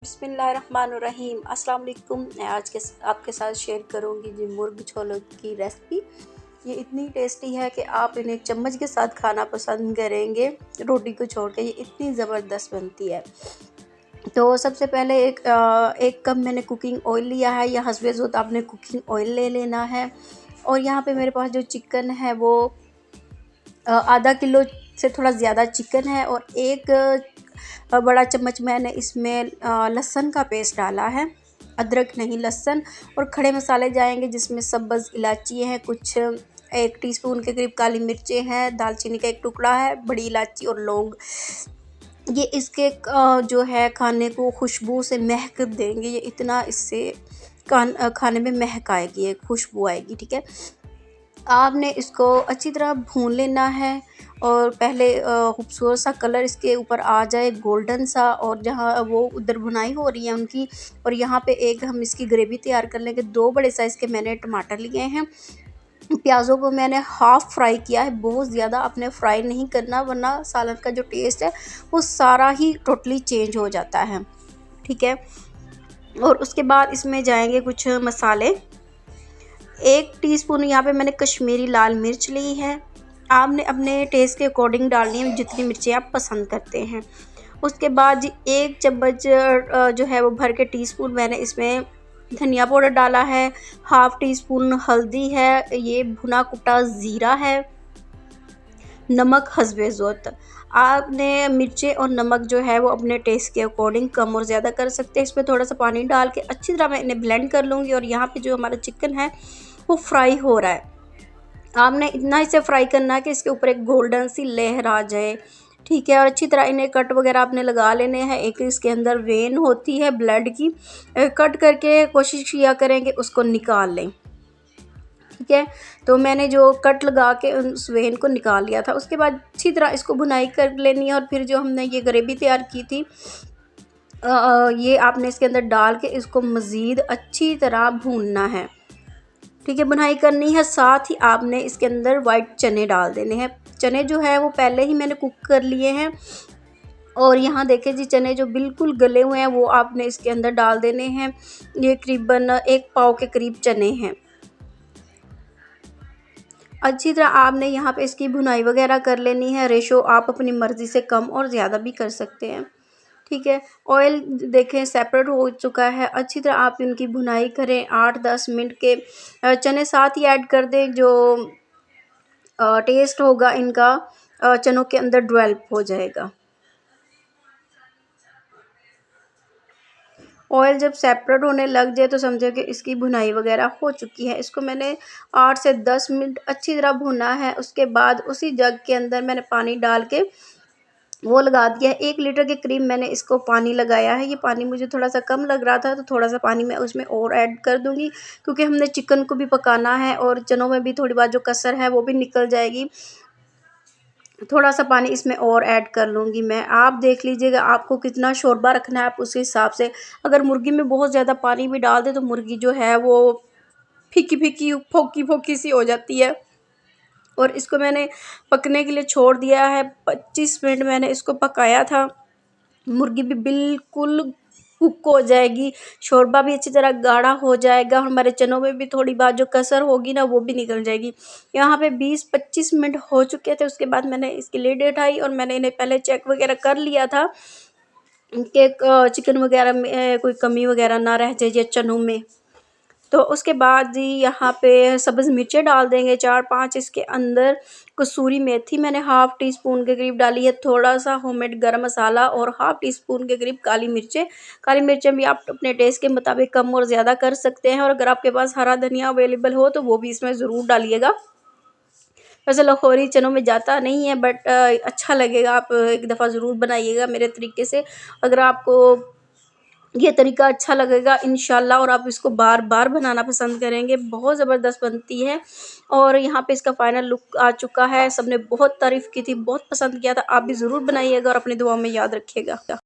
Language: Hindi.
बिस्मिल्लाहिर्रहमानिर्रहीम। अस्सलाम वालेकुम। मैं आज आपके साथ शेयर करूंगी जी मुर्ग छोलों की रेसिपी। ये इतनी टेस्टी है कि आप इन्हें चम्मच के साथ खाना पसंद करेंगे रोटी को छोड़ के। ये इतनी ज़बरदस्त बनती है। तो सबसे पहले एक कप मैंने कुकिंग ऑयल लिया है, या हस्बे ज़ौक़ आपने कुकिंग ऑयल ले लेना है। और यहाँ पे मेरे पास जो चिकन है वो आधा किलो से थोड़ा ज़्यादा चिकन है, और एक बड़ा चम्मच मैंने इसमें लहसुन का पेस्ट डाला है, अदरक नहीं लहसुन। और खड़े मसाले जाएंगे जिसमें सब्ज़ इलायची है, कुछ 1 टीस्पून के करीब काली मिर्चें हैं, दालचीनी का 1 टुकड़ा है, बड़ी इलायची और लौंग। ये इसके जो है खाने को खुशबू से महक देंगे। ये इतना इससे खाने में महक आएगी, एक खुशबू आएगी। ठीक है, आपने इसको अच्छी तरह भून लेना है, और पहले खूबसूरत सा कलर इसके ऊपर आ जाए गोल्डन सा, और जहाँ वो उधर भुनाई हो रही है उनकी। और यहाँ पे एक हम इसकी ग्रेवी तैयार कर लेंगे। 2 बड़े साइज़ के मैंने टमाटर लिए हैं। प्याज़ों को मैंने हाफ़ फ्राई किया है, बहुत ज़्यादा आपने फ्राई नहीं करना, वरना सालन का जो टेस्ट है वो सारा ही टोटली चेंज हो जाता है। ठीक है, और उसके बाद इसमें जाएंगे कुछ मसाले। 1 टीस्पून यहाँ पे मैंने कश्मीरी लाल मिर्च ली है। आपने अपने टेस्ट के अकॉर्डिंग डालनी है, जितनी मिर्चें आप पसंद करते हैं। उसके बाद जी 1 चम्मच जो है वो भर के टीस्पून मैंने इसमें धनिया पाउडर डाला है। हाफ़ टीस्पून हल्दी है, ये भुना कुटा ज़ीरा है, नमक हस्बे ज़ौक़। आपने मिर्चें और नमक जो है वो अपने टेस्ट के अकॉर्डिंग कम और ज़्यादा कर सकते हैं। इसमें थोड़ा सा पानी डाल के अच्छी तरह मैं इन्हें ब्लेंड कर लूँगी। और यहाँ पे जो हमारा चिकन है वो फ्राई हो रहा है। आपने इतना इसे फ्राई करना है कि इसके ऊपर एक गोल्डन सी लेयर आ जाए। ठीक है, और अच्छी तरह इन्हें कट वगैरह आपने लगा लेने हैं। एक इसके अंदर वेन होती है ब्लड की, कट करके कोशिश किया करें कि उसको निकाल लें। ठीक है, तो मैंने जो कट लगा के उस वेन को निकाल लिया था। उसके बाद अच्छी तरह इसको भुनाई कर लेनी है। और फिर जो हमने ये ग्रेवी तैयार की थी ये आपने इसके अंदर डाल के इसको मज़ीद अच्छी तरह भूनना है। ठीक है, भुनाई करनी है। साथ ही आपने इसके अंदर वाइट चने डाल देने हैं। चने जो है वो पहले ही मैंने कुक कर लिए हैं। और यहाँ देखें जी, चने जो बिल्कुल गले हुए हैं वो आपने इसके अंदर डाल देने हैं। ये करीबन 1 पाव के करीब चने हैं। अच्छी तरह आपने यहाँ पे इसकी भुनाई वगैरह कर लेनी है। रेशो आप अपनी मर्ज़ी से कम और ज़्यादा भी कर सकते हैं। ठीक है, ऑयल देखें सेपरेट हो चुका है। अच्छी तरह आप इनकी भुनाई करें 8-10 मिनट के। चने साथ ही ऐड कर दें, जो टेस्ट होगा इनका चनों के अंदर डेवलप हो जाएगा। ऑयल जब सेपरेट होने लग जाए तो समझो कि इसकी भुनाई वगैरह हो चुकी है। इसको मैंने 8 से 10 मिनट अच्छी तरह भुना है। उसके बाद उसी जग के अंदर मैंने पानी डाल के वो लगा दिया है। 1 लीटर के करीब मैंने इसको पानी लगाया है। ये पानी मुझे थोड़ा सा कम लग रहा था, तो थोड़ा सा पानी मैं उसमें और ऐड कर दूंगी, क्योंकि हमने चिकन को भी पकाना है और चनों में भी थोड़ी बहुत जो कसर है वो भी निकल जाएगी। थोड़ा सा पानी इसमें और ऐड कर लूँगी मैं। आप देख लीजिएगा आपको कितना शोरबा रखना है, आप उस हिसाब से। अगर मुर्गी में बहुत ज़्यादा पानी भी डाल दें तो मुर्गी जो है वो फीकी फीकी फोकी फोकी सी हो जाती है। और इसको मैंने पकने के लिए छोड़ दिया है। 25 मिनट मैंने इसको पकाया था। मुर्गी भी बिल्कुल कुक हो जाएगी, शोरबा भी अच्छी तरह गाढ़ा हो जाएगा, हमारे चनों में भी थोड़ी बहुत जो कसर होगी ना वो भी निकल जाएगी। यहाँ पे 20-25 मिनट हो चुके थे। उसके बाद मैंने इसकी लिड उठाई और मैंने इन्हें पहले चेक वगैरह कर लिया था कि चिकन वगैरह में कोई कमी वगैरह ना रह जाए चनों में। तो उसके बाद जी यहाँ पे सब्ज़ मिर्चें डाल देंगे 4-5। इसके अंदर कसूरी मेथी मैंने हाफ़ टीस्पून के करीब डाली है, थोड़ा सा होममेड गरम मसाला और हाफ़ टीस्पून के करीब काली मिर्चें। काली मिर्चें भी आप अपने टेस्ट के मुताबिक कम और ज़्यादा कर सकते हैं। और अगर आपके पास हरा धनिया अवेलेबल हो तो वो भी इसमें ज़रूर डालिएगा। वैसे लाहौरी चनों में जाता नहीं है, बट अच्छा लगेगा। आप एक दफ़ा ज़रूर बनाइएगा मेरे तरीके से। अगर आपको ये तरीका अच्छा लगेगा इंशाल्लाह, और आप इसको बार बार बनाना पसंद करेंगे। बहुत ज़बरदस्त बनती है। और यहाँ पे इसका फ़ाइनल लुक आ चुका है। सबने बहुत तारीफ़ की थी, बहुत पसंद किया था। आप भी ज़रूर बनाइएगा और अपनी दुआओं में याद रखिएगा।